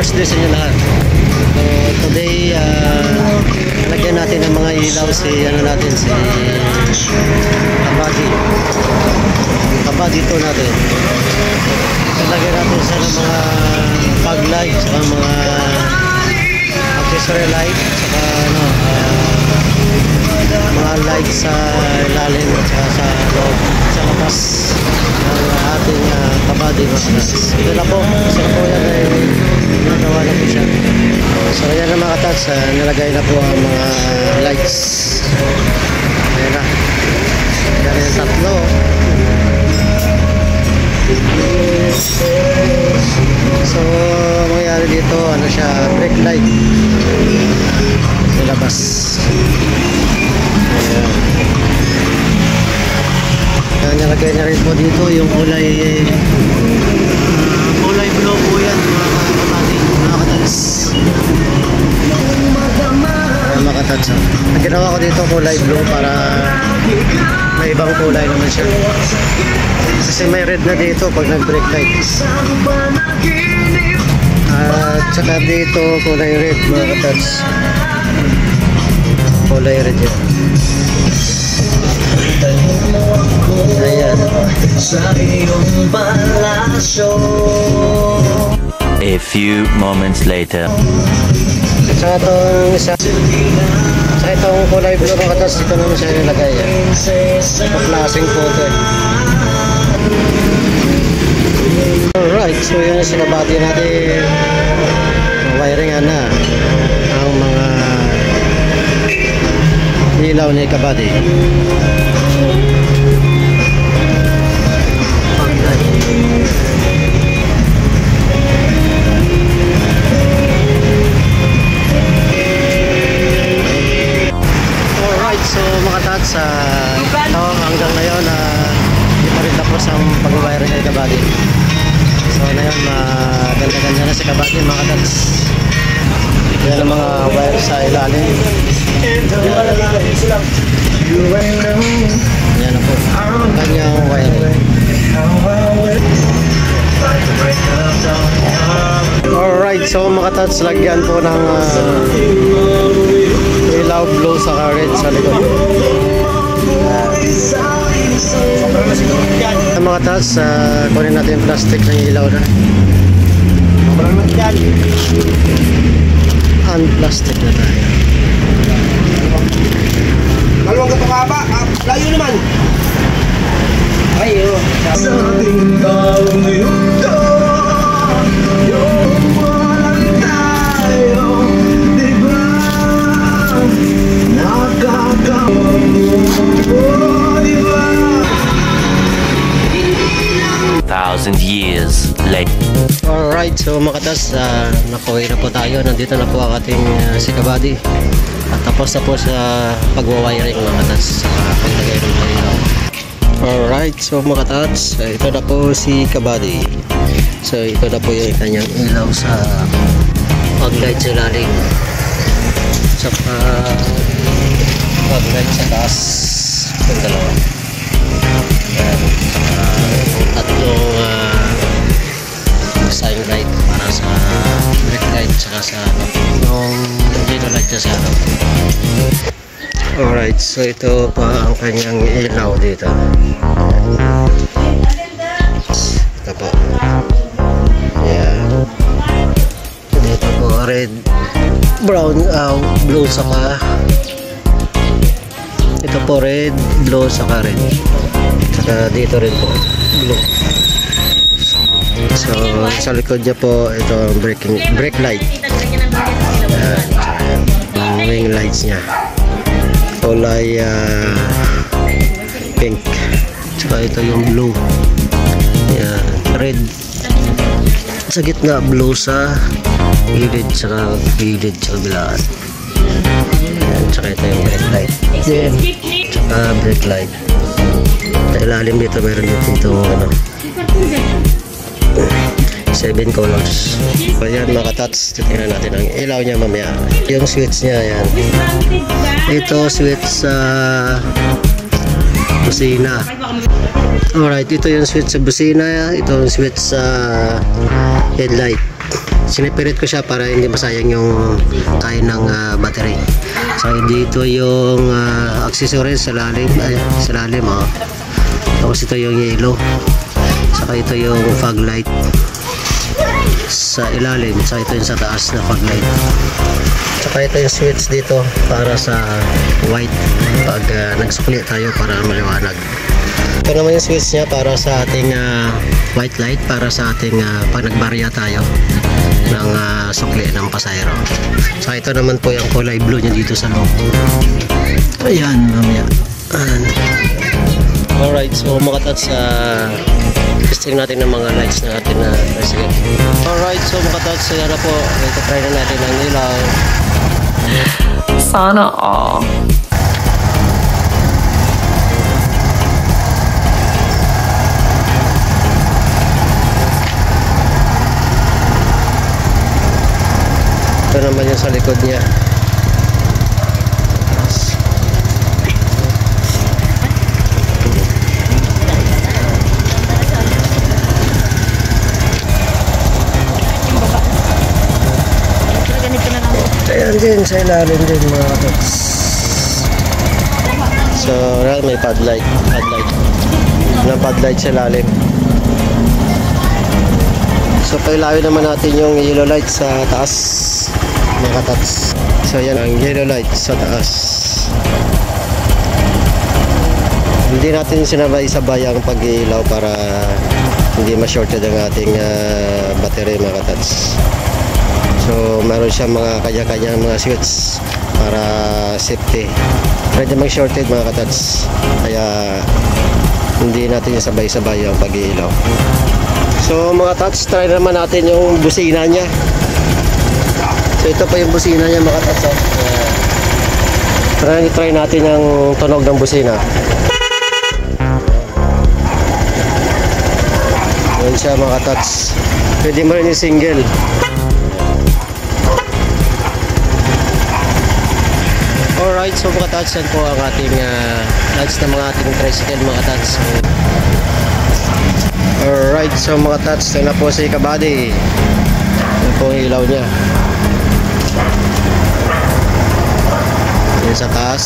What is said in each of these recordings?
first day sa inyo lahat. So today, lagyan natin ng mga ilaw si kabady ito natin. Lagyan natin siya ng mga fog light, saka mga accessory light, saka mga light sa ilalim at saka sa loob, sa labas ng ating kabady. Ito na po, yan ay nagawa na po siya. So yan na mga katats, nilagay na po ang mga lights. Ayan na, yan yung tatlo. So mangyari dito, ano siya, brake light sa labas. Ayan, nilagay na rin po dito yung kulay blue po yan, mga katats. Mga katats, ang ginawa ko dito kulay blue para may ibang kulay naman siya, kasi may red na dito pag nag-brake light. At saka dito kulay red, mga katats, kulay red yan. Ayan. A few moments later. Sa itong isa, sa itong kulay blue, mga katats, dito naman siya nilagay. Paklasing po ito. Alright, so yun yung sinabati natin. Wiringan na ang mga ilaw ni kabady. Alright, so mga tats, hanggang ngayon hindi pa rin tapos ang pag-wiring ni kabady. So ngayon, maganda-ganda na si kabady, mga tats. Yan ang mga wire sa ilalim. Yan na po ang kanyang wiring. Alright, so mga tats, lagyan po ng ilaw blue sa red sa likod. Mga tats, kunin natin yung plastic ng ilaw na. Unplastic na tayo. Dalawang katong haba, layo naman. Ayo. Sa ating taong yuto, yung walang tayo, diba? Diba? 1,000 years later. Alright, so mga katas, nakuwi na po tayo. Nandito na po ang ating si kabady. At tapos na po sa pagwawiring, mga katas, sa paglagay ng ilaw. Alright, so mga katas, ito na po si kabady. So ito na po yung kanyang ilaw sa pag-light sa lalim, sa pag-light sa taas, yung dalawa. Yan, tatlong sign light para sa brake light, saka sa yung dito light sa harap. Alright, so ito pa ang kanyang ilaw dito. Ito po. Yan. Dito po red, brown, blue, saka ito po red, blue, saka red. Saka dito rin po blue. So sa likod niya po ito ang brake light. Ayan, wing lights niya kulay pink, saka ito yung blue. Ayan, red sa gitna, blue sa gilid, saka gilid sa kabilaan. Ayan, saka ito yung brake light. Ayan, saka brake light. Sa ilalim dito meron dito ano, 7 colors. So yan mga katats, titingnan natin ang ilaw niya mamaya. Yung switch niya, yan. Ito switch sa busina. Alright, ito yung switch sa busina. Ito yung switch sa headlight. sinipirit ko siya para hindi masayang yung kain ng battery. So dito yung accessories sa lalim, sa lalim oh. Tapos ito yung yellow, saka ito yung fog light sa ilalim, saka ito yung sa taas na fog light, saka ito yung switch dito para sa white pag nagsukli tayo para maliwanag. Ito naman yung switch niya para sa ating white light, para sa ating pag nagbarya tayo ng sukli ng pasayro. So ito naman po yung kulay blue niya dito sa loob. Ayan, mamaya. Alright, so mga tats, testing natin ng mga lights na atin na tricycle. Alright, so mga tats, sila na po. Ito try na natin ang ilaw. Sana all. Ito naman yung sa likod niya. Ayan din, sa ilalim din mga katots. So, may pad light. Pad light sa ilalim. So, pailawin naman natin yung yellow light sa taas mga katots. So, yan ang yellow light sa taas. Hindi natin sinabay-sabay ang pag-ilaw para hindi ma-shorted ang ating battery mga katots. So meron siyang mga kanya-kanyang mga switch para safety. Pwede mag-shorted mga katots, kaya hindi natin sabay-sabay ang pag-iilaw. So mga tots, try naman natin yung busina niya. So ito pa yung busina niya mga tots. Try natin ang tunog ng busina. Yan siya mga tots. Pwede mo rin yung single. Alright, so mga tats, yan po ang ating lights ng mga ating tricycle mga tats. Alright, so mga tats, yan na po si Kabady. Yan po ang ilaw niya. Yan sa taas.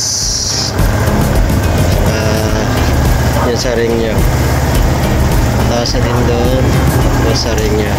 Yan sa ring niya. Taas na din doon. Yan sa ring niya.